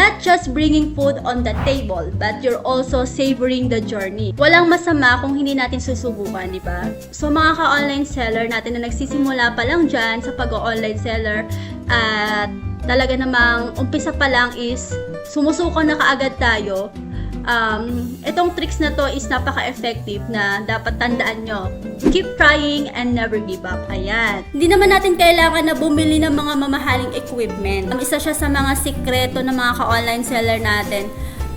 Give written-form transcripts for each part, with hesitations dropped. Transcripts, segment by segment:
not just bringing food on the table, but you're also savoring the journey. Walang masama kung hindi natin susubukan, di ba? So mga ka-online seller natin na nagsisimula pa lang dyan sa pag-online seller at talaga namang umpisa pa lang is sumusuko na kaagad tayo. Itong tricks na to is napaka-effective na dapat tandaan nyo. Keep trying and never give up. Ayan. Hindi naman natin kailangan na bumili ng mga mamahaling equipment. Isa siya sa mga sikreto ng mga ka-online seller natin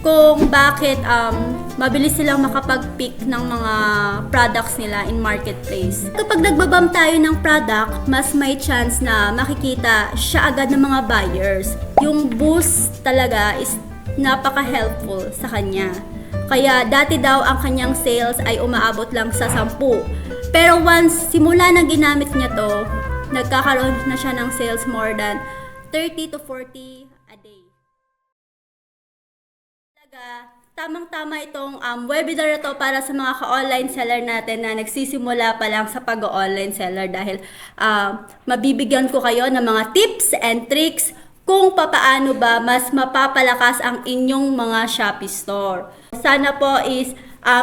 kung bakit mabilis silang makapag-pick ng mga products nila in marketplace. Kapag nagbabam tayo ng product, mas may chance na makikita siya agad ng mga buyers. Yung boost talaga is napaka-helpful sa kanya. Kaya dati daw ang kanyang sales ay umaabot lang sa 10. Pero once simula nang ginamit niya to, nagkakaroon na siya ng sales more than 30 to 40 a day. Talaga, tamang-tama itong webinar na to para sa mga ka-online seller natin na nagsisimula pa lang sa pag-online seller dahil mabibigyan ko kayo ng mga tips and tricks kung papaano ba mas mapapalakas ang inyong mga Shopee store. Sana po is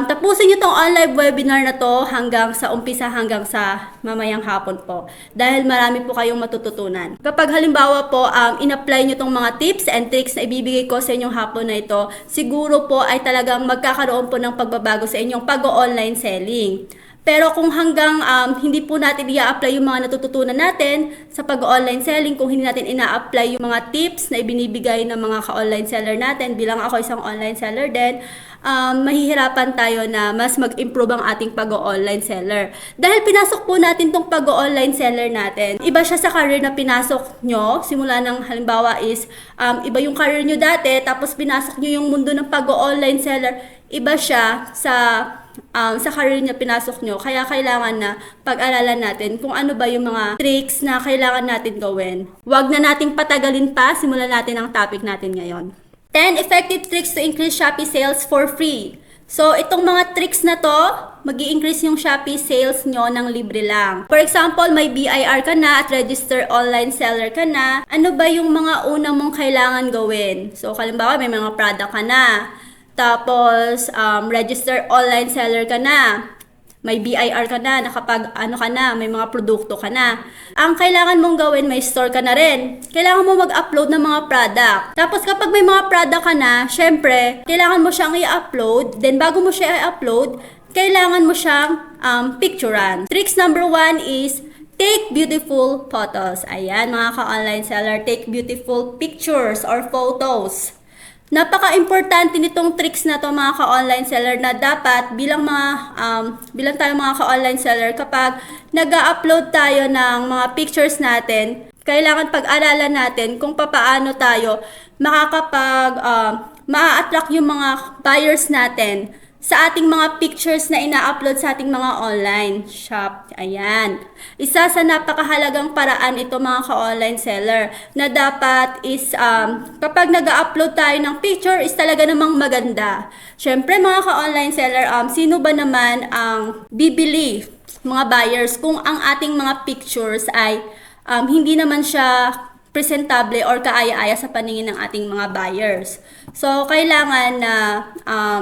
tapusin nyo tong online webinar na to hanggang sa umpisa hanggang sa mamayang hapon po. Dahil marami po kayong matututunan. Kapag halimbawa po in-apply nyo tong mga tips and tricks na ibibigay ko sa inyong hapon na ito, siguro po ay talagang magkakaroon po ng pagbabago sa inyong pag-online selling. Pero kung hanggang hindi po natin i-apply yung mga natututunan natin sa pag-online selling, kung hindi natin ina-apply yung mga tips na ibinibigay ng mga ka-online seller natin, bilang ako isang online seller din, mahihirapan tayo na mas mag-improve ang ating pag-online seller. Dahil pinasok po natin tong pag-online seller natin, iba siya sa career na pinasok nyo, simula ng halimbawa is, iba yung career nyo dati, tapos pinasok nyo yung mundo ng pag-online seller, iba siya sa career niya pinasok nyo. Kaya kailangan na pag-aralan natin kung ano ba yung mga tricks na kailangan natin gawin. Huwag na nating patagalin pa, simulan natin ang topic natin ngayon. 10 effective tricks to increase Shopee sales for free. So, itong mga tricks na to, mag-i-increase yung Shopee sales nyo ng libre lang. For example, may BIR ka na at register online seller ka na. Ano ba yung mga unang mong kailangan gawin? So, halimbawa, may mga product ka na. Tapos, register online seller ka na. May BIR ka na, nakapag ano ka na, may mga produkto ka na. Ang kailangan mong gawin, may store ka na rin. Kailangan mo mag-upload ng mga product. Tapos kapag may mga product ka na, syempre, kailangan mo siyang i-upload. Then bago mo siya i-upload, kailangan mo siyang picturean. Tricks number 1 is take beautiful photos. Ayan, mga ka-online seller, take beautiful pictures or photos. Napaka-importante nitong tricks na to mga ka-online seller na dapat bilang tayo mga ka-online seller kapag nag-upload tayo ng mga pictures natin, kailangan pag-aralan natin kung papaano tayo ma-attract yung mga buyers natin sa ating mga pictures na ina-upload sa ating mga online shop. Ayan. Isa sa napakahalagang paraan ito mga ka-online seller na dapat is kapag nag-upload tayo ng picture is talaga namang maganda. Syempre mga ka-online seller, sino ba naman ang bibili mga buyers kung ang ating mga pictures ay hindi naman siya presentable or kaaya-aya sa paningin ng ating mga buyers. So, kailangan na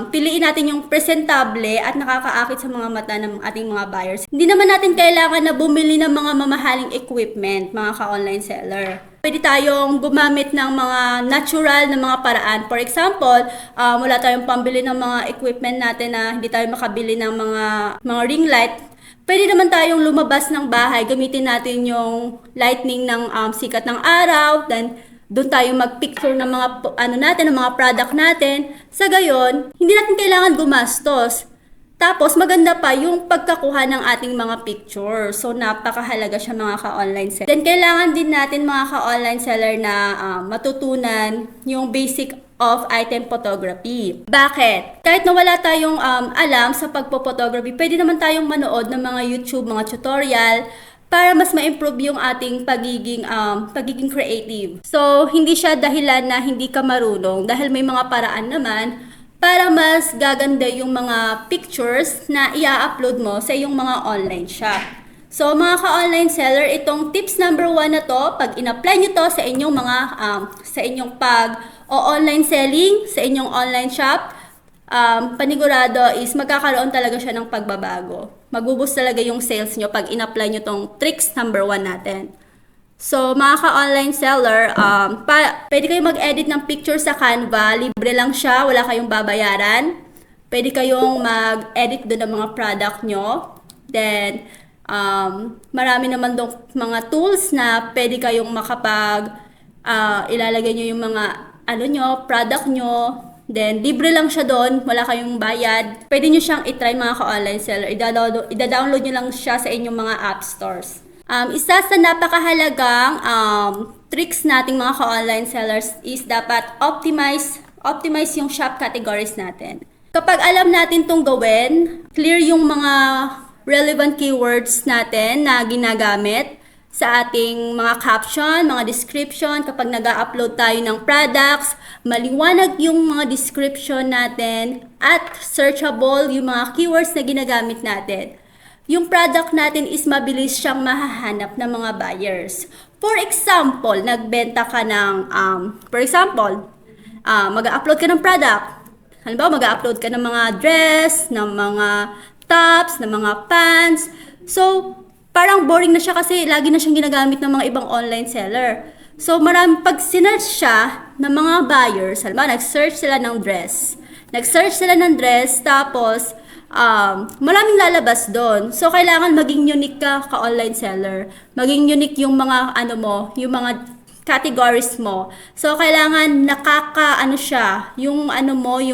piliin natin yung presentable at nakakaakit sa mga mata ng ating mga buyers. Hindi naman natin kailangan na bumili ng mga mamahaling equipment, mga ka-online seller. Pwede tayong gumamit ng mga natural na mga paraan. For example, wala tayong pambili ng mga equipment natin na hindi tayo makabili ng mga ring light. Pwede naman tayong lumabas ng bahay, gamitin natin yung lightning ng sikat ng araw, then doon tayo mag-picture ng mga ng mga product natin. Sa gayon, hindi natin kailangan gumastos. Tapos maganda pa yung pagkakuha ng ating mga picture. So napakahalaga siya mga ka-online seller. Then kailangan din natin mga ka-online seller na matutunan yung basic of item photography. Bakit? Kahit na wala tayong alam sa pagpo-photography, pwede naman tayong manood ng mga YouTube, mga tutorial para mas ma-improve yung ating pagiging creative. So, hindi siya dahilan na hindi ka marunong dahil may mga paraan naman para mas gaganda yung mga pictures na i-upload mo sa iyong mga online shop. So, mga ka-online seller, itong tips number 1 na to, pag in-apply nyo to sa inyong mga, sa inyong online selling sa inyong online shop, panigurado is magkakaroon talaga siya ng pagbabago. Magbuboost talaga yung sales nyo pag in-apply nyo tong tricks number 1 natin. So, mga ka-online seller, pwede kayo mag-edit ng picture sa Canva. Libre lang siya, wala kayong babayaran. Pwede kayong mag-edit doon ng mga product nyo. Then, marami naman doon mga tools na pwede kayong ilalagay nyo yung mga product nyo. Then, libre lang siya doon, wala kayong bayad. Pwede nyo siyang itry mga ka-online seller. Ida-download nyo lang siya sa inyong mga app stores. Isa sa napakahalagang tricks nating mga ka-online sellers is dapat optimize yung shop categories natin. Kapag alam natin itong gawin, clear yung mga relevant keywords natin na ginagamit sa ating mga caption, mga description, kapag nag-upload tayo ng products, maliwanag yung mga description natin at searchable yung mga keywords na ginagamit natin. Yung product natin is mabilis siyang mahahanap ng mga buyers. For example, nagbenta ka ng, mag-upload ka ng product. Halimbawa, mag-upload ka ng mga dress, ng mga tops, ng mga pants. So, parang boring na siya kasi lagi na siyang ginagamit ng mga ibang online seller. So, pag sinearch siya ng mga buyers, halimbawa, nag-search sila ng dress. Tapos, maraming lalabas doon. So, kailangan maging unique ka online seller. Maging unique yung mga, yung mga categories mo. So, kailangan yung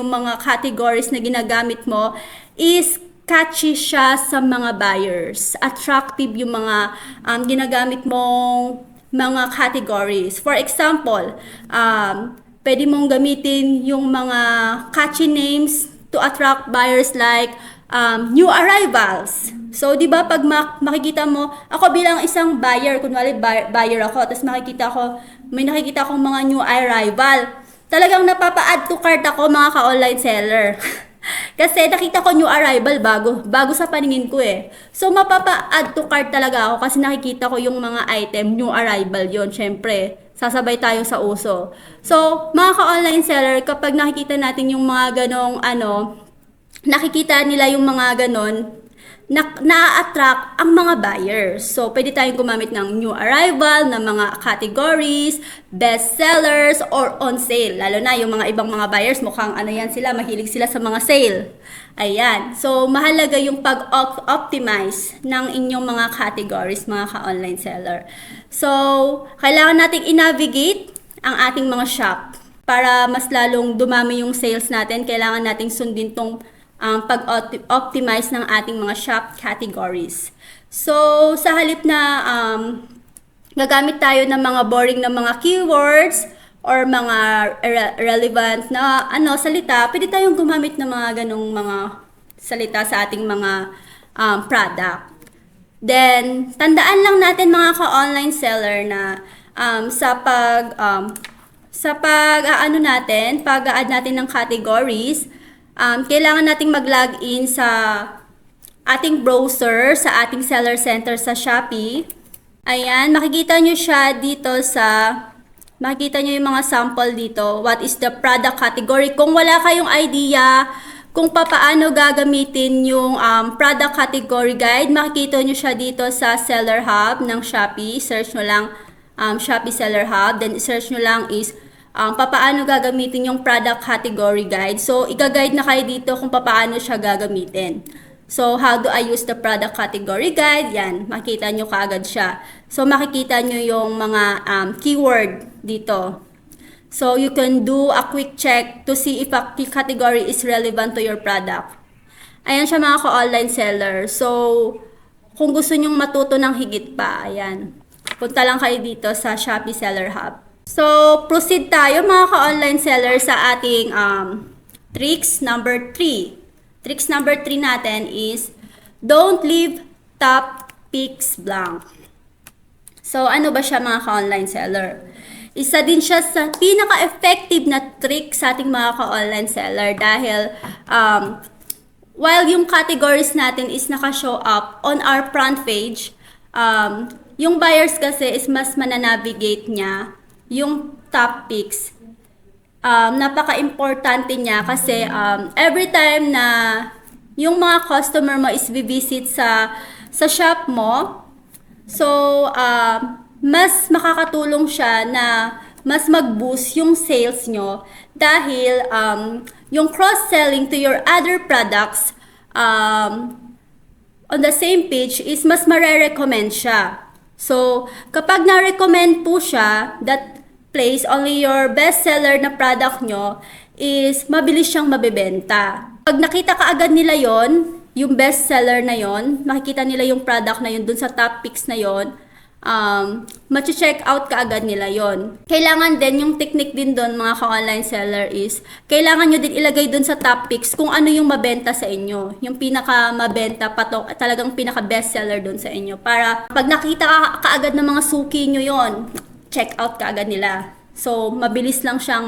mga categories na ginagamit mo is catchy siya sa mga buyers. Attractive yung mga ginagamit mong mga categories. For example, pwede mong gamitin yung mga catchy names to attract buyers like new arrivals. So, di ba pag makikita mo, ako bilang isang buyer, kunwari buyer ako, tapos may nakikita akong mga new arrival. Talagang napapa-add to cart ako mga ka-online seller. Kasi nakita ko new arrival bago sa paningin ko eh. So, mapapa-add to cart talaga ako kasi nakikita ko yung mga item, new arrival yon. Syempre, sasabay tayo sa uso. So, mga ka-online seller, kapag nakikita natin yung mga ganong nakikita nila yung mga ganon, na-attract ang mga buyers. So, pwede tayong gumamit ng new arrival, ng mga categories, best sellers, or on sale. Lalo na yung mga ibang mga buyers, mukhang mahilig sila sa mga sale. Ayan. So, mahalaga yung pag-optimize ng inyong mga categories, mga ka-online seller. So, kailangan nating i-navigate ang ating mga shop. Para mas lalong dumami yung sales natin, kailangan nating sundin tong pag-optimize ng ating mga shop categories. So, sa halip na gagamit tayo ng mga boring na mga keywords or mga relevant na salita, pwede tayong gumamit ng mga ganong mga salita sa ating mga product. Then, tandaan lang natin mga ka-online seller na pag-add natin ng categories, kailangan nating mag-login sa ating browser, sa ating seller center sa Shopee. Ayan, makikita nyo yung mga sample dito. What is the product category? Kung wala kayong idea kung paano gagamitin yung product category guide, makikita nyo siya dito sa Seller Hub ng Shopee. Search nyo lang Shopee Seller Hub. Then, search nyo lang is paano gagamitin yung product category guide. So, i-guide na kayo dito kung paano siya gagamitin. So, how do I use the product category guide? Yan, makita nyo kaagad siya. So, makikita nyo yung mga keyword dito. So, you can do a quick check to see if a category is relevant to your product. Ayan siya mga ka-online seller. So, kung gusto nyong matuto ng higit pa, ayan. Punta lang kayo dito sa Shopee Seller Hub. So, proceed tayo mga ka-online seller sa ating tricks number 3. Tricks number 3 natin is, don't leave top picks blank. So, ano ba siya mga ka-online seller? Isa din siya sa pinaka-effective na trick sa ating mga ka-online seller dahil while yung categories natin is naka-show up on our front page, yung buyers kasi is mas mananavigate niya yung top picks napaka-importante niya kasi every time na yung mga customer mo is visit sa shop mo, so mas makakatulong siya na mas mag-boost yung sales nyo dahil yung cross-selling to your other products on the same page is mas mare-recommend siya. So, kapag na-recommend po siya, that place, only your bestseller na product nyo, is mabilis siyang mabebenta. Pag nakita ka agad nila yon, yung bestseller na yon, makikita nila yung product na yon dun sa top picks na yon, check out ka agad nila yon. Kailangan din yung technique din doon mga ka-online seller is kailangan nyo din ilagay doon sa top picks kung ano yung mabenta sa inyo, yung pinaka mabenta patok, talagang pinaka best seller doon sa inyo, para pag nakita ka kaagad ng mga suki nyo yon, check out ka agad nila. So, mabilis lang siyang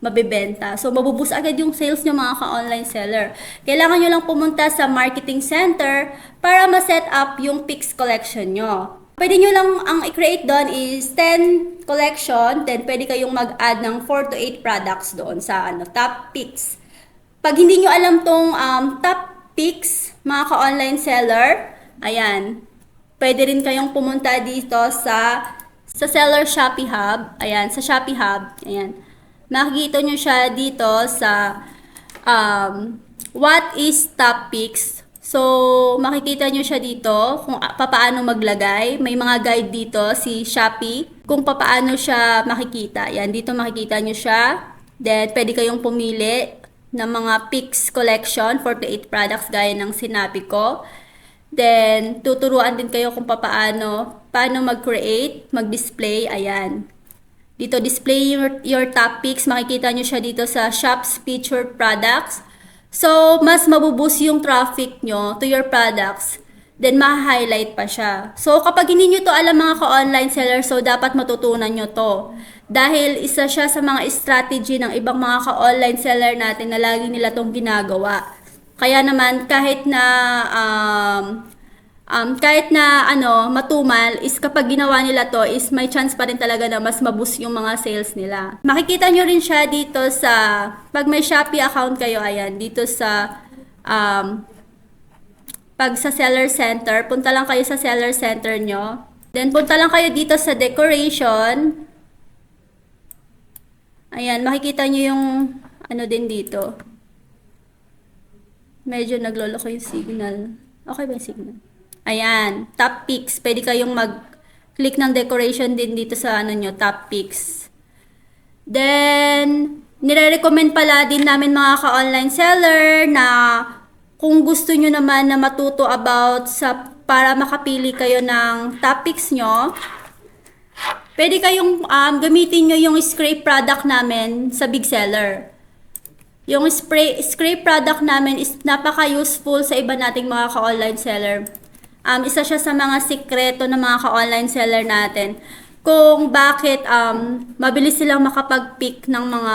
mabibenta. So, mabubus agad yung sales nyo mga ka-online seller. Kailangan nyo lang pumunta sa marketing center para ma-set up yung Pix collection nyo. Pwede nyo lang, ang i-create doon is 10 collection, then pwede kayong mag-add ng 4 to 8 products doon sa top picks. Pag hindi nyo alam tong top picks, mga ka-online seller, ayan, pwede rin kayong pumunta dito sa Seller Shopee Hub. Ayan, sa Shopee Hub, ayan. Makikita nyo siya dito sa what is top picks. So, makikita nyo siya dito kung paano maglagay. May mga guide dito si Shopee kung paano siya makikita. Yan, dito makikita nyo siya. Then, pwede kayong pumili ng mga picks collection, 48 products gaya ng sinabi ko. Then, tuturuan din kayo kung paano mag-create, mag-display. Ayan. Dito, display your top picks. Makikita nyo siya dito sa Shop's Featured Products. So, mas mabuboost yung traffic nyo to your products. Then, ma-highlight pa siya. So, kapag hindi nyo to alam mga ka-online seller, so dapat matutunan nyo to. Dahil isa siya sa mga strategy ng ibang mga ka-online seller natin na lagi nila tong ginagawa. Kaya naman, kahit na matumal, is kapag ginawa nila to, is may chance pa rin talaga na mas maboost yung mga sales nila. Makikita nyo rin siya dito sa, pag may Shopee account kayo, ayan, dito sa, pag sa seller center, punta lang kayo sa seller center nyo. Then, punta lang kayo dito sa decoration. Ayan, makikita nyo yung, din dito. Medyo nagloloko yung signal. Okay ba yung signal? Ayan, top picks. Pwede kayong mag-click ng decoration din dito sa top picks. Then, nire-recommend pala din namin mga ka-online seller na kung gusto nyo naman na matuto about para makapili kayo ng top picks nyo, pwede kayong gamitin nyo yung scrape product namin sa Big Seller. Yung scrape product namin is napaka-useful sa iba nating mga ka-online seller. Isa siya sa mga sikreto ng mga ka-online seller natin kung bakit mabilis silang makapag-pick ng mga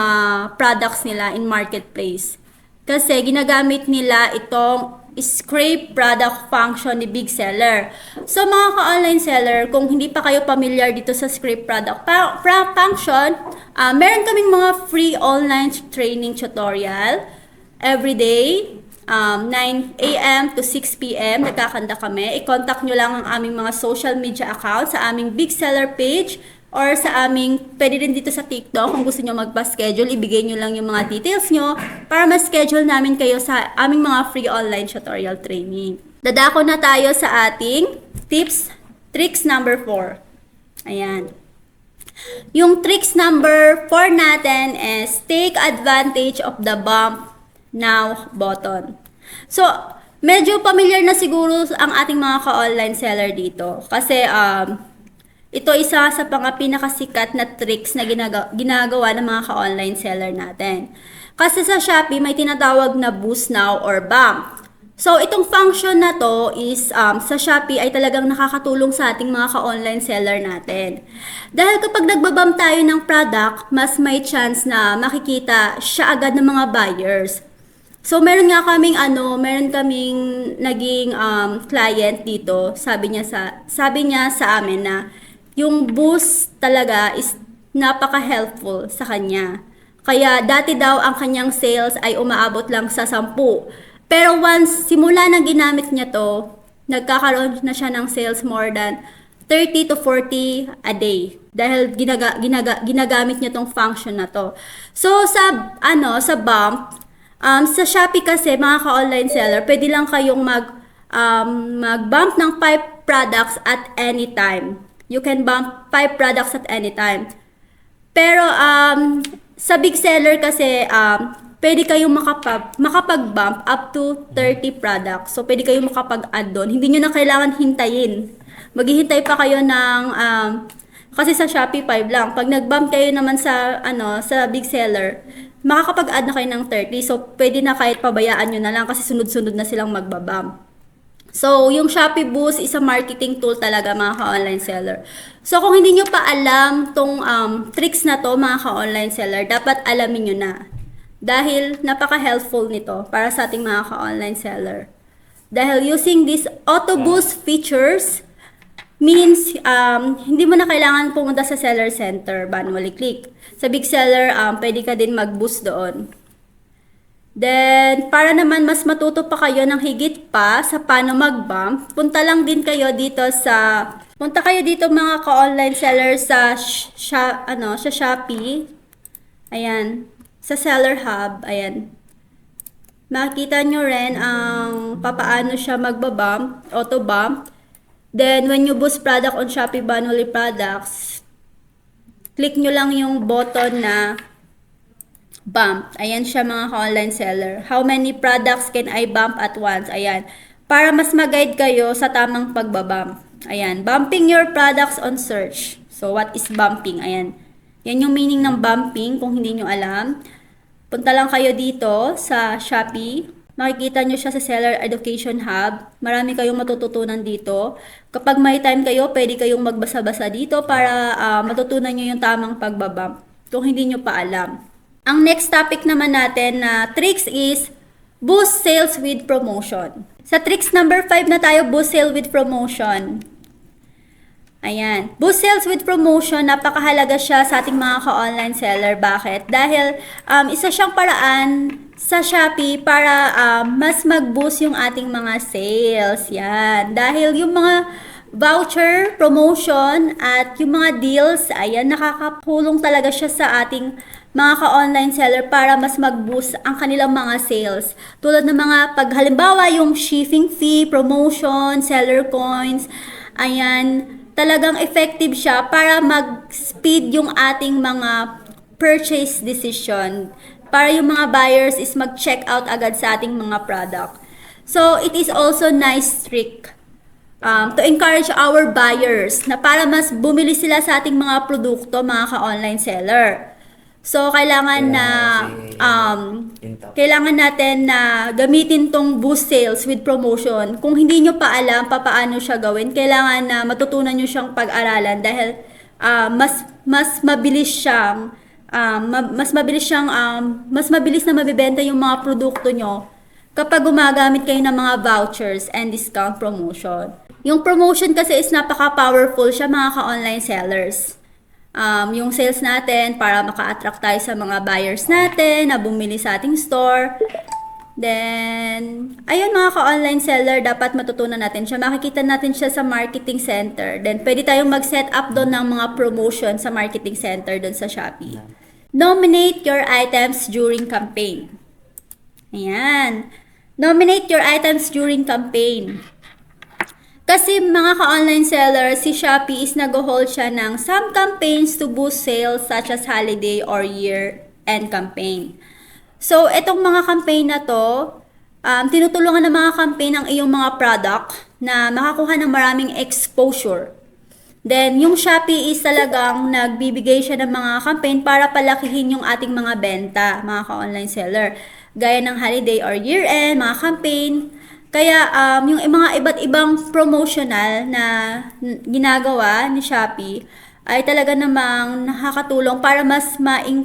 products nila in marketplace. Kasi ginagamit nila itong scrape product function ni Big Seller. So mga ka-online seller, kung hindi pa kayo familiar dito sa scrape product function, meron kaming mga free online training tutorial everyday. 9 a.m. to 6 p.m. nagkakanda kami. I-contact nyo lang ang aming mga social media account sa aming Big Seller page or sa aming, pwede rin dito sa TikTok kung gusto nyo magpa-schedule, ibigay nyo lang yung mga details nyo para ma-schedule namin kayo sa aming mga free online tutorial training. Dadako na tayo sa ating tricks number 4. Ayan. Yung tricks number 4 natin is take advantage of the bump now button. So, medyo familiar na siguro ang ating mga ka-online seller dito. Kasi, ito isa sa pinakasikat na tricks na ginagawa ng mga ka-online seller natin. Kasi sa Shopee, may tinatawag na boost now or bump. So, itong function na to is sa Shopee ay talagang nakakatulong sa ating mga ka-online seller natin. Dahil kapag nagbabump tayo ng product, mas may chance na makikita siya agad ng mga buyers. So, meron kaming naging client dito. Sabi niya sa amin na yung boost talaga is napaka-helpful sa kanya. Kaya dati daw ang kanyang sales ay umaabot lang sa 10. Pero once simula nang ginamit niya to, nagkakaroon na siya ng sales more than 30 to 40 a day dahil ginagamit niya tong function na to. So sa Bump, sa Shopee kasi mga ka-online seller, pwede lang kayong mag-bump ng 5 products at any time. You can bump 5 products at any time. Pero sa big seller kasi pwede kayong makapag-bump up to 30 products. So pwede kayong makapag-add doon. Hindi nyo na kailangan hintayin. Maghihintay pa kayo ng kasi sa Shopee 5 lang. Pag nag-bump kayo naman sa sa big seller, makakapag-add na kayo ng 30. So pwede na kahit pabayaan nyo na lang kasi sunod-sunod na silang magbabump. So, yung Shopee Boost is a marketing tool talaga mga ka-online seller. So, kung hindi nyo pa alam tong tricks na to mga ka-online seller, dapat alamin nyo na. Dahil napaka-helpful nito para sa ating mga ka-online seller. Dahil using this auto boost features means hindi mo na kailangan pumunta sa seller center, manually click. Sa big seller, pwede ka din mag-boost doon. Then, para naman mas matuto pa kayo ng higit pa sa paano mag-bump, punta kayo dito mga ka-online seller sa Shopee. Ayan, sa Seller Hub, ayan. Makikita nyo rin ang papaano siya magbabump, auto-bump. Then, when you boost product on Shopee Manually Products, click nyo lang yung button na bump. Ayan siya mga ka-online seller. How many products can I bump at once? Ayan. Para mas mag-guide kayo sa tamang pagbabump. Ayan. Bumping your products on search. So, what is bumping? Ayan. Yan yung meaning ng bumping kung hindi nyo alam. Punta lang kayo dito sa Shopee. Makikita nyo siya sa Seller Education Hub. Marami kayong matututunan dito. Kapag may time kayo, pwede kayong magbasa-basa dito para matutunan nyo yung tamang pagbabump. Kung hindi nyo pa alam. Ang next topic naman natin na tricks is boost sales with promotion. Sa tricks number 5 na tayo, boost sales with promotion. Ayan. Boost sales with promotion, napakahalaga siya sa ating mga ka-online seller. Bakit? Dahil isa siyang paraan sa Shopee para mas mag-boost yung ating mga sales. Yan. Dahil yung mga voucher, promotion, at yung mga deals, ayan, nakakatulong talaga siya sa ating mga ka-online seller para mas mag-boost ang kanilang mga sales. Tulad ng mga halimbawa yung shipping fee, promotion, seller coins, ayan, talagang effective siya para mag-speed yung ating mga purchase decision. Para yung mga buyers is mag-check out agad sa ating mga product. So, it is also nice trick to encourage our buyers na para mas bumili sila sa ating mga produkto, mga ka-online seller. So, kailangan natin na gamitin tong boost sales with promotion. Kung hindi nyo pa alam paano siya gawin, kailangan na matutunan nyo siyang pag-aralan dahil mas mabilis na mabibenta yung mga produkto nyo kapag gumagamit kayo ng mga vouchers and discount promotion. Yung promotion kasi is napaka-powerful siya mga ka-online sellers. Yung sales natin para maka-attract tayo sa mga buyers natin na bumili sa ating store. Then, ayun mga ka-online seller, dapat matutunan natin siya. Makikita natin siya sa marketing center. Then, pwede tayong mag-set up doon ng mga promotion sa marketing center doon sa Shopee. Nominate your items during campaign. Ayan. Nominate your items during campaign. Kasi mga ka-online seller, si Shopee is nag-hold siya ng some campaigns to boost sales such as holiday or year-end campaign. So, itong mga campaign na to, tinutulungan ng mga campaign ang iyong mga product na makakuha ng maraming exposure. Then, yung Shopee is talagang nagbibigay siya ng mga campaign para palakihin yung ating mga benta, mga ka-online seller. Gaya ng holiday or year-end, mga campaign. Kaya yung mga iba't ibang promotional na ginagawa ni Shopee ay talaga namang nakakatulong para mas yung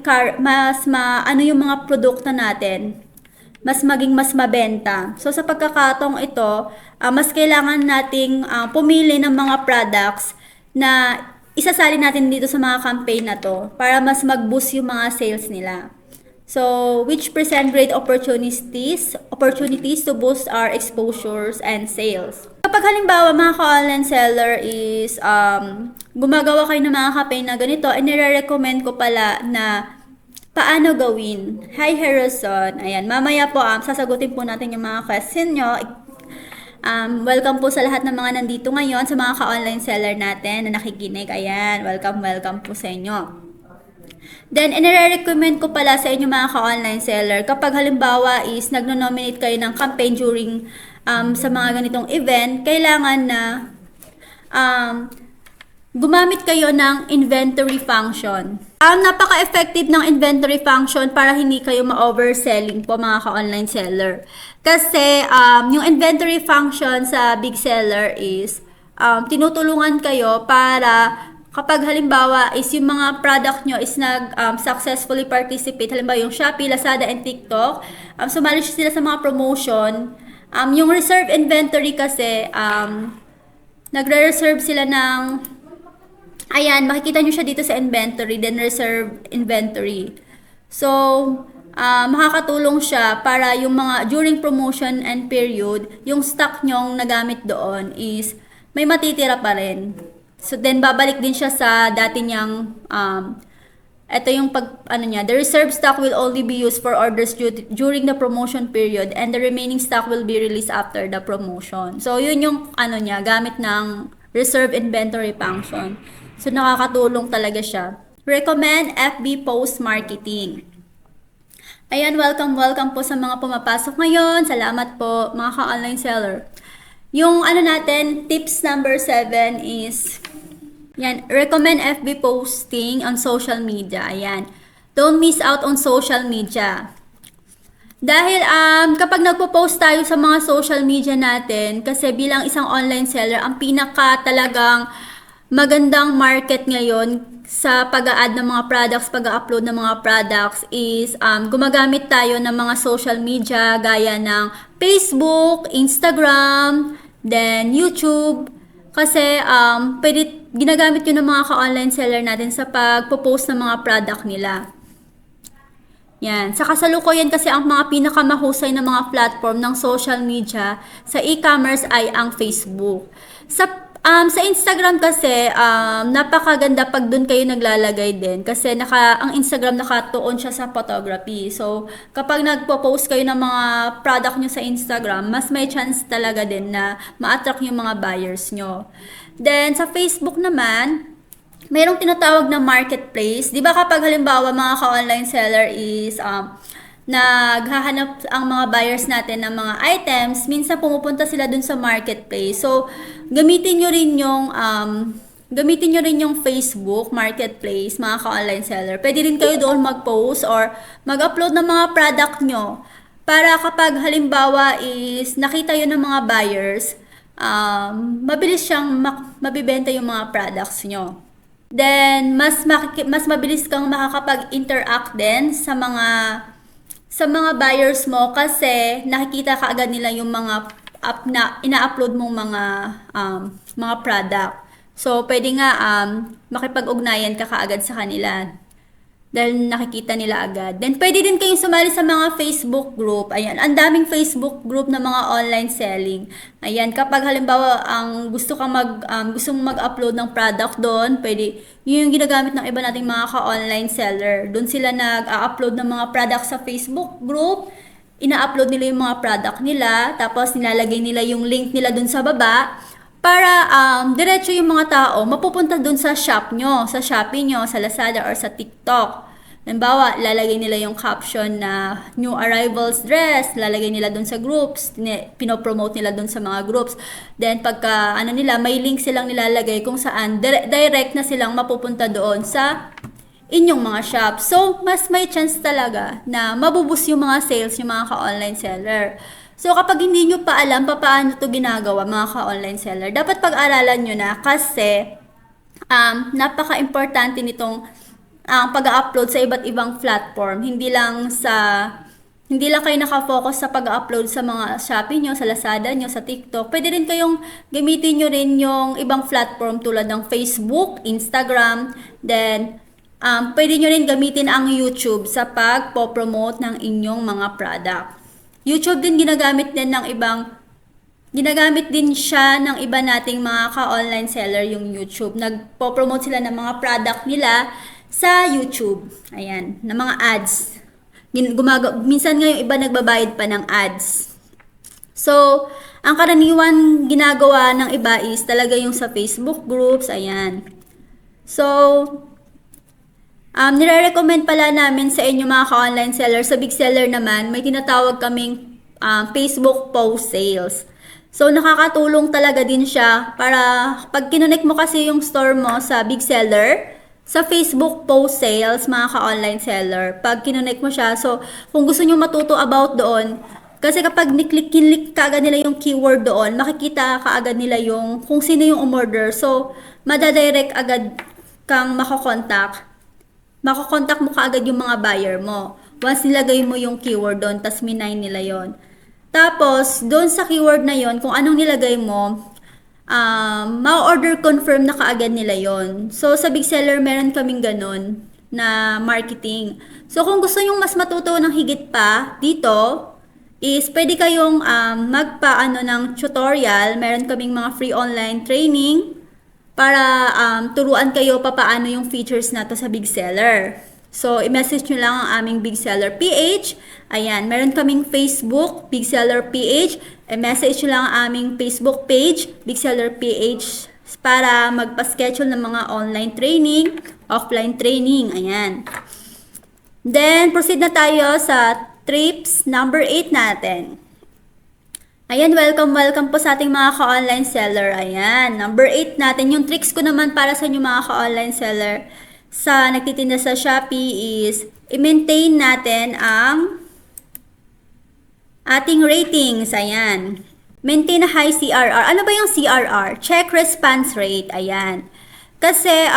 mga produkto natin, mas maging mas mabenta. So sa pagkakataong ito, mas kailangan nating pumili ng mga products na isasali natin dito sa mga campaign na to para mas mag-boost yung mga sales nila. So, which present great opportunities to boost our exposures and sales. Kapag halimbawa mga ka-online seller is gumagawa kayo ng mga campaign na ganito, inire-recommend ko pala na paano gawin. Hi Harrison, ayan, mamaya po sasagutin po natin yung mga question nyo. Welcome po sa lahat ng mga nandito ngayon, sa mga ka-online seller natin na nakikinig. Ayan, welcome po sa inyo. Then, inire-recommend ko pala sa inyo mga ka-online seller, kapag halimbawa is nagno-nominate kayo ng campaign during sa mga ganitong event, kailangan na gumamit kayo ng inventory function. Napaka-effective ng inventory function para hindi kayo ma-overselling po mga ka-online seller. Kasi yung inventory function sa big seller is tinutulungan kayo para kapag halimbawa is yung mga product nyo is successfully participate, halimbawa yung Shopee, Lazada, and TikTok, sumali sila sa mga promotion. Yung reserve inventory kasi, nagre-reserve sila ng, ayan, makikita nyo siya dito sa inventory, then reserve inventory. So, makakatulong siya para yung mga, during promotion and period, yung stock nyong nagamit doon is may matitira pa rin. So then babalik din siya sa dati niyang ito yung the reserve stock will only be used for orders during the promotion period and the remaining stock will be released after the promotion. So yun yung gamit ng reserve inventory function. So nakakatulong talaga siya. Recommend FB post marketing. Ayan, welcome po sa mga pumapasok ngayon. Salamat po mga ka-online seller. Yung natin, tips number 7 is, yan, recommend FB posting on social media. Ayan. Don't miss out on social media. Dahil kapag nagpo-post tayo sa mga social media natin, kasi bilang isang online seller, ang pinaka talagang magandang market ngayon sa pag-a-add ng mga products, pag-a-upload ng mga products is gumagamit tayo ng mga social media gaya ng Facebook, Instagram, then YouTube. Kasi ginagamit yun ng mga ka-online seller natin sa pag-post ng mga product nila. Yan. Sa kasalukuyan kasi ang mga pinakamahusay na mga platform ng social media sa e-commerce ay ang Facebook. Sa Instagram kasi, napakaganda pag doon kayo naglalagay din. Kasi ang Instagram nakatuon siya sa photography. So, kapag nagpo-post kayo ng mga product nyo sa Instagram, mas may chance talaga din na ma-attract yung mga buyers nyo. Then, sa Facebook naman, mayroong tinatawag na marketplace. Di ba kapag halimbawa mga ka-online seller is naghahanap ang mga buyers natin ng mga items, minsan pumupunta sila dun sa marketplace. So, gamitin nyo rin yung Facebook marketplace, mga ka-online seller. Pwede rin kayo doon mag-post or mag-upload ng mga product nyo para kapag halimbawa is nakita yun ng mga buyers, mabilis siyang mabibenta yung mga products nyo. Then, mas mabilis kang makakapag-interact din sa mga buyers mo kasi nakikita kaagad nila yung mga ina-upload mong mga product. So, pwede nga makipag-ugnayan ka kaagad sa kanila dahil nakikita nila agad. Then, pwede din kayong sumali sa mga Facebook group. Ayan, ang daming Facebook group na mga online selling. Ayan, kapag halimbawa gusto mong mag-upload ng product doon, pwede, yun yung ginagamit ng iba nating mga ka-online seller. Doon sila nag-upload ng mga product sa Facebook group, ina-upload nila yung mga product nila, tapos nilalagay nila yung link nila doon sa baba, para diretso yung mga tao mapupunta dun sa shop nyo, sa Shopee nyo, sa Lazada, or sa TikTok. Halimbawa, lalagay nila yung caption na new arrivals dress, lalagay nila dun sa groups, pinopromote nila dun sa mga groups. Then pagka may link silang nilalagay kung saan direct na silang mapupunta doon sa inyong mga shop. So, mas may chance talaga na mabubus yung mga sales yung mga ka-online seller. So, kapag hindi nyo pa alam paano ito ginagawa, mga ka-online seller, dapat pag-aralan nyo na kasi napaka-importante nitong pag-upload sa iba't ibang platform. Hindi lang kayo nakafocus sa pag-upload sa mga Shopee nyo, sa Lazada nyo, sa TikTok. Pwede rin kayong gamitin nyo rin yung ibang platform tulad ng Facebook, Instagram, then pwede nyo rin gamitin ang YouTube sa pag-promote ng inyong mga product. YouTube din ginagamit din siya ng iba nating mga ka-online seller yung YouTube. Nagpo-promote sila ng mga product nila sa YouTube. Ayan, ng mga ads. Minsan nga yung iba nagbabayad pa ng ads. So, ang karaniwan ginagawa ng iba is talaga yung sa Facebook groups. Ayan. So, nire-recommend pala namin sa inyo mga ka-online seller. Sa big seller naman, may tinatawag kaming Facebook post sales. So, nakakatulong talaga din siya para pag kinonect mo kasi yung store mo sa big seller, sa Facebook post sales, mga ka-online seller, pag kinonect mo siya, so, kung gusto nyo matuto about doon, kasi kapag kinlik kaagad nila yung keyword doon, makikita kaagad nila yung kung sino yung umorder. So, madadirect agad kang makokontak. Makokontak mo kaagad yung mga buyer mo. Once nilagay mo yung keyword doon, tas minay nila yon. Tapos, doon sa keyword na yon, kung anong nilagay mo, ma-order confirm na kaagad nila yon. So, sa big seller, meron kaming ganun na marketing. So, kung gusto nyong mas matuto ng higit pa dito, is pwede kayong magpaano ng tutorial. Meron kaming mga free online training para turuan kayo papaano yung features na to sa big seller. So, i-message nyo lang ang aming Big Seller PH. Ayan, meron kaming Facebook, Big Seller PH. I-message nyo lang ang aming Facebook page, Big Seller PH, para magpa-schedule ng mga online training, offline training. Ayan. Then, proceed na tayo sa tips number 8 natin. Ayan, welcome po sa ating mga ka-online seller. Ayan, number 8 natin. Yung tricks ko naman para sa inyo mga ka-online seller sa nagtitinda sa Shopee is i-maintain natin ang ating ratings. Ayan. Maintain a high CRR. Ano ba yung CRR? Check response rate. Ayan. Kasi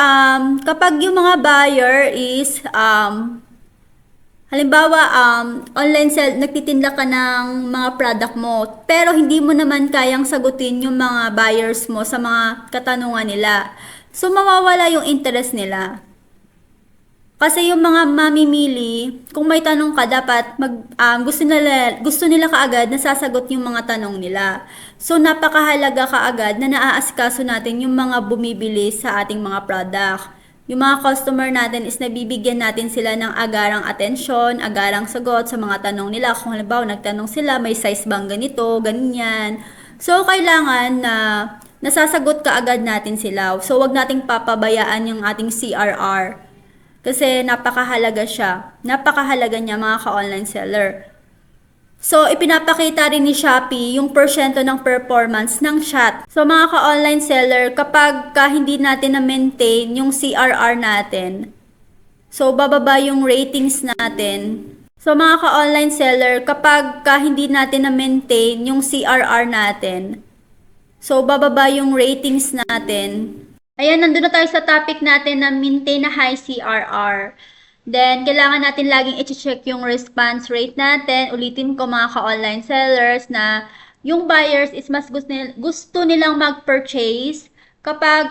kapag yung mga buyer is halimbawa, online sell, nagtitinda ka ng mga product mo, pero hindi mo naman kayang sagutin yung mga buyers mo sa mga katanungan nila. So, mawawala yung interest nila. Kasi yung mga mamimili, kung may tanong ka, dapat gusto nila kaagad na sasagot yung mga tanong nila. So, napakahalaga kaagad na naaasikaso natin yung mga bumibili sa ating mga product. Yung mga customer natin is nabibigyan natin sila ng agarang atensyon, agarang sagot sa mga tanong nila. Kung halimbawa, nagtanong sila, may size bang ganito, ganyan. So, kailangan na nasasagot kaagad natin sila. So, wag nating papabayaan yung ating CRR. Kasi napakahalaga siya. Napakahalaga niya mga ka-online seller. So, ipinapakita rin ni Shopee yung porsyento ng performance ng chat. So, mga ka-online seller, kapag hindi natin na-maintain yung CRR natin, so, bababa yung ratings natin. So, mga ka-online seller, kapag hindi natin na-maintain yung CRR natin, so, bababa yung ratings natin. Ayan, nandun na tayo sa topic natin na maintain na high CRR. Then, kailangan natin laging i-check yung response rate natin. Ulitin ko mga ka-online sellers na yung buyers is mas gusto nilang mag-purchase kapag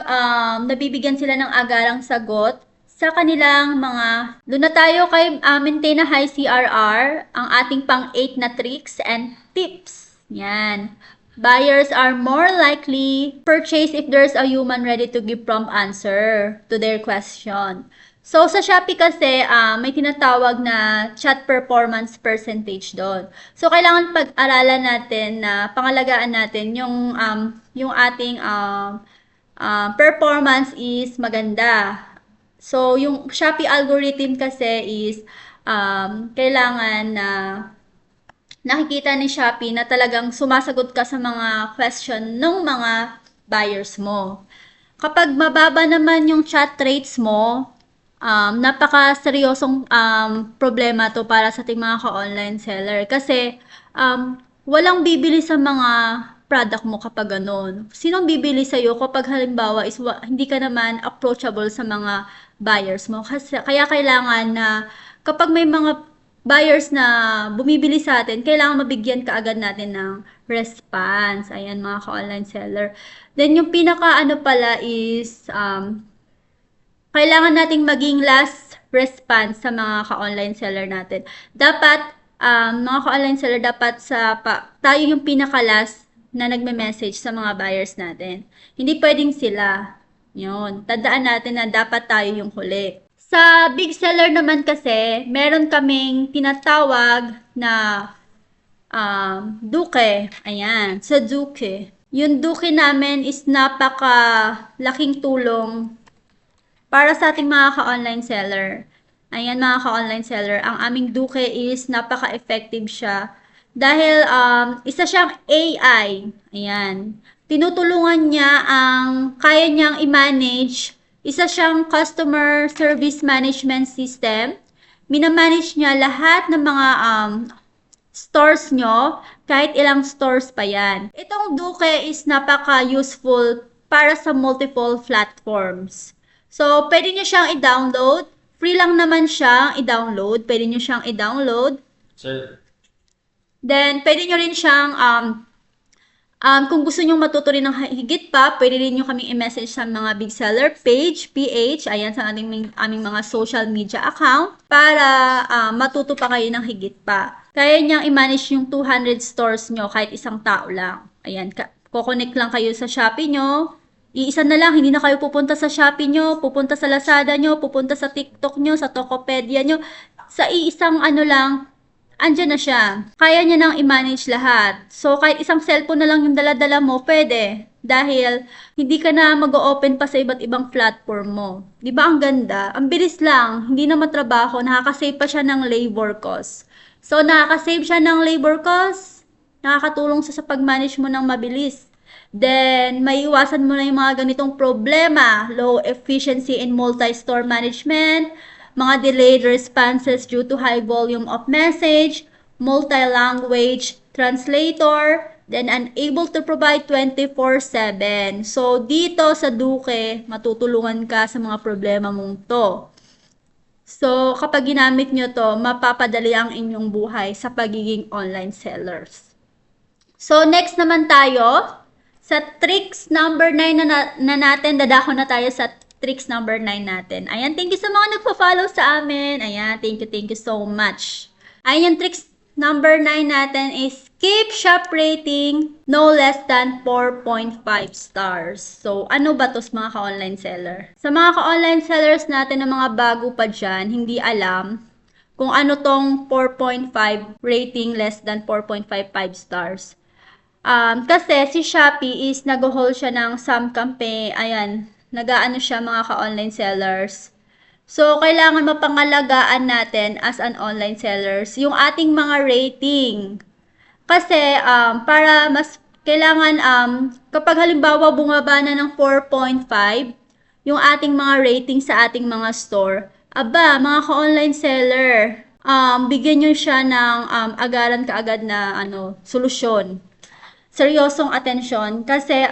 nabibigyan sila ng agarang sagot sa kanilang mga... Doon na tayo kay maintain na high CRR, ang ating pang-8 na tricks and tips. Yan. Buyers are more likely purchase if there's a human ready to give prompt answer to their question. So, sa Shopee kasi, may tinatawag na chat performance percentage doon. So, kailangan pag-aralan natin na pangalagaan natin yung ating performance is maganda. So, yung Shopee algorithm kasi is kailangan na nakikita ni Shopee na talagang sumasagot ka sa mga question ng mga buyers mo. Kapag mababa naman yung chat rates mo, napaka-seryosong problema to para sa ating mga ka-online seller. Kasi walang bibili sa mga product mo kapag ganun. Sinong bibili sa'yo kapag halimbawa is hindi ka naman approachable sa mga buyers mo? Kasi, kaya kailangan na kapag may mga buyers na bumibili sa atin, kailangan mabigyan kaagad natin ng response. Ayan, mga ka-online seller. Then, yung pinaka pala is, kailangan nating maging last response sa mga ka-online seller natin. Dapat, mga ka-online seller, dapat tayo yung pinaka-last na nagme-message sa mga buyers natin. Hindi pwedeng sila. Yun. Tandaan natin na dapat tayo yung huli. Sa big seller naman kasi, meron kaming tinatawag na Duke. Ayan, sa Duke. Yung Duke namin is napaka-laking tulong para sa ating mga ka-online seller. Ayan mga ka-online seller, ang aming Duke is napaka-effective siya. Dahil isa siyang AI. Ayan. Tinutulungan niya kaya niyang i-manage. Isa siyang customer service management system. Minamanage niya lahat ng mga stores nyo, kahit ilang stores pa yan. Itong Duke is napaka-useful para sa multiple platforms. So, pwede nyo siyang i-download. Free lang naman siyang i-download. Pwede nyo siyang i-download. Sir, Then, pwede nyo rin siyang, kung gusto nyo matuto rin ng higit pa, pwede rin nyo kaming i-message sa mga big seller page, PH, ayan sa aming mga social media account, para matuto pa kayo ng higit pa. Kaya niyang i-manage yung 200 stores nyo kahit isang tao lang. Ayan, kukonek lang kayo sa Shopee nyo. Iisa na lang, hindi na kayo pupunta sa Shopee nyo, pupunta sa Lazada nyo, pupunta sa TikTok nyo, sa Tokopedia nyo. Sa iisang lang, andyan na siya. Kaya niya nang i-manage lahat. So, kahit isang cellphone na lang yung dala-dala mo, pwede. Dahil, hindi ka na mag-open pa sa iba't ibang platform mo. Di ba ang ganda? Ang bilis lang, hindi na matrabaho, nakakasave pa siya ng labor cost. So, nakakasave siya ng labor cost, nakakatulong sa pag-manage mo ng mabilis. Then, may iwasan mo na yung mga ganitong problema, low efficiency in multi-store management, mga delayed responses due to high volume of message, multi-language translator, then unable to provide 24/7. So, dito sa Duke, matutulungan ka sa mga problema mong to. So, kapag ginamit nyo to, mapapadali ang inyong buhay sa pagiging online sellers. So, next naman tayo. Sa tricks number 9 na natin, dadako na tayo sa tricks number 9 natin. Ayan, thank you sa mga nagpa-follow sa amin. Ayan, thank you so much. Ayan, yung tricks number 9 natin is keep shop rating no less than 4.5 stars. So, ano ba to mga ka-online seller? Sa mga ka-online sellers natin na mga bago pa dyan, hindi alam kung ano tong 4.5 rating less than 4.55 stars. Kasi si Shopee is nag-hold siya ng some campaign, ayan, nag-aano siya mga ka-online sellers. So, kailangan mapangalagaan natin as an online sellers yung ating mga rating. Kasi, para mas kailangan, kapag halimbawa bumaba na ng 4.5, yung ating mga rating sa ating mga store, aba, mga ka-online seller, bigyan nyo siya ng agaran kaagad na solusyon. Seryosong atensyon kasi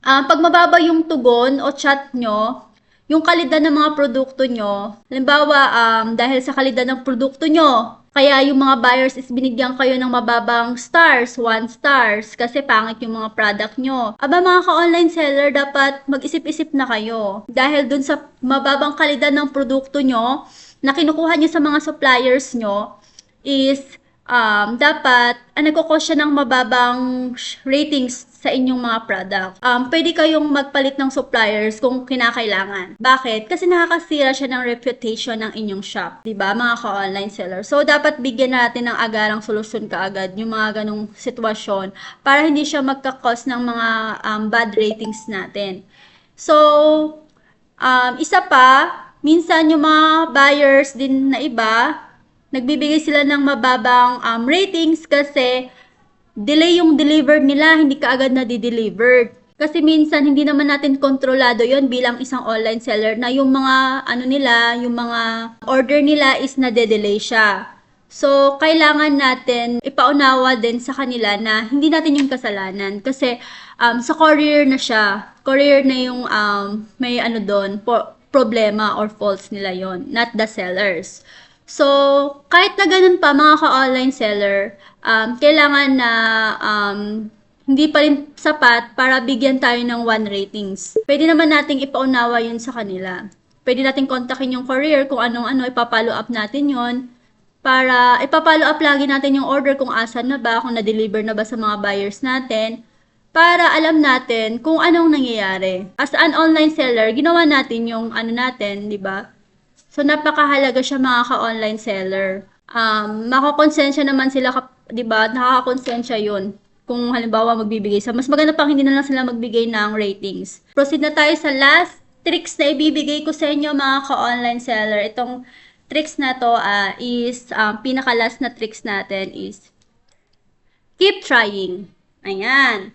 pag mababa yung tugon o chat nyo, yung kalidad ng mga produkto nyo, halimbawa dahil sa kalidad ng produkto nyo, kaya yung mga buyers is binigyan kayo ng mababang stars, 1 stars, kasi pangit yung mga product nyo. Aba mga ka-online seller, dapat mag-isip-isip na kayo. Dahil dun sa mababang kalidad ng produkto nyo, na kinukuha nyo sa mga suppliers nyo, is dapat nagkukos siya ng mababang ratings sa inyong mga product. Pwede kayong magpalit ng suppliers kung kinakailangan. Bakit? Kasi nakakasira siya ng reputation ng inyong shop. Diba, mga ka-online seller? So, dapat bigyan natin ng agarang solusyon kaagad yung mga ganong sitwasyon para hindi siya magkakos ng mga bad ratings natin. So, isa pa, minsan yung mga buyers din na iba, nagbibigay sila ng mababang ratings kasi delay yung delivered nila, hindi kaagad na di-delivered. Kasi minsan hindi naman natin kontrolado yon bilang isang online seller na yung mga yung mga order nila is nade-delay siya. So, kailangan natin ipaunawa din sa kanila na hindi natin yung kasalanan kasi sa courier na siya. Courier na yung may doon, problema or faults nila yon, not the sellers. So, kahit na ganun pa mga ka-online seller, kailangan na hindi pa rin sapat para bigyan tayo ng 1 ratings. Pwede naman nating ipaunawa yun sa kanila. Pwede nating kontakin yung courier kung anong-ano, ipapollow up natin yon para ipapollow up lagi natin yung order kung asan na ba, kung na-deliver na ba sa mga buyers natin, para alam natin kung anong nangyayari. As an online seller, ginawa natin yung ano natin, di ba? So, napakahalaga siya mga ka-online seller. Makakonsensya naman sila, di ba? Nakakakonsensya yun. Kung halimbawa magbibigay sa mas maganda pang hindi na lang sila magbigay ng ratings. Proceed na tayo sa last tricks na ibibigay ko sa inyo mga ka-online seller. Itong tricks na to is pinaka-last na tricks natin is keep trying. Ayan.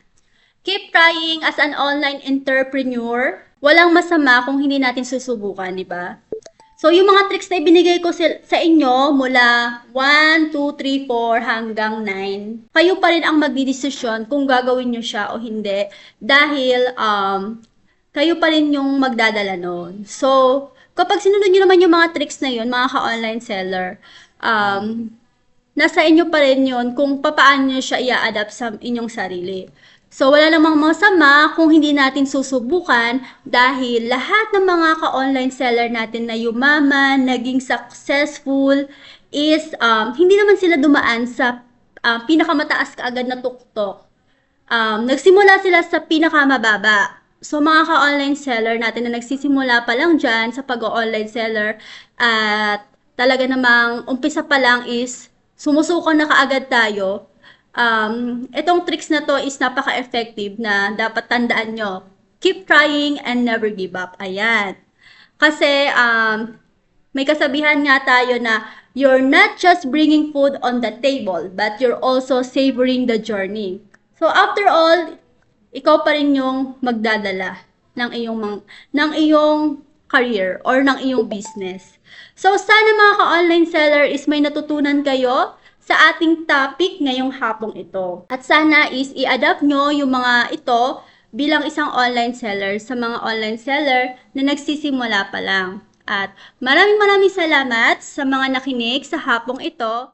Keep trying as an online entrepreneur. Walang masama kung hindi natin susubukan, di ba? So, yung mga tricks na ibinigay ko sa inyo mula 1, 2, 3, 4 hanggang 9, kayo pa rin ang magdidesisyon kung gagawin nyo siya o hindi dahil kayo pa rin yung magdadala nun. So, kapag sinunod nyo naman yung mga tricks na yun, mga ka-online seller, nasa inyo pa rin yun kung paano nyo siya i-adapt sa inyong sarili. So, wala namang masama kung hindi natin susubukan dahil lahat ng mga ka-online seller natin na yumaman, naging successful, is hindi naman sila dumaan sa pinakamataas kaagad na tuktok. Nagsimula sila sa pinakamababa. So, mga ka-online seller natin na nagsisimula pa lang dyan sa pag-online seller at talaga namang umpisa pa lang is sumusuko na kaagad tayo. Itong tricks na to is napaka-effective na dapat tandaan nyo. Keep trying and never give up. Ayan. Kasi, may kasabihan nga tayo na you're not just bringing food on the table, but you're also savoring the journey. So, after all, ikaw pa rin yung magdadala ng iyong career or ng iyong business. So, sana mga ka-online seller is may natutunan kayo sa ating topic ngayong hapong ito. At sana is i-adapt nyo yung mga ito bilang isang online seller sa mga online seller na nagsisimula pa lang. At maraming salamat sa mga nakinig sa hapong ito.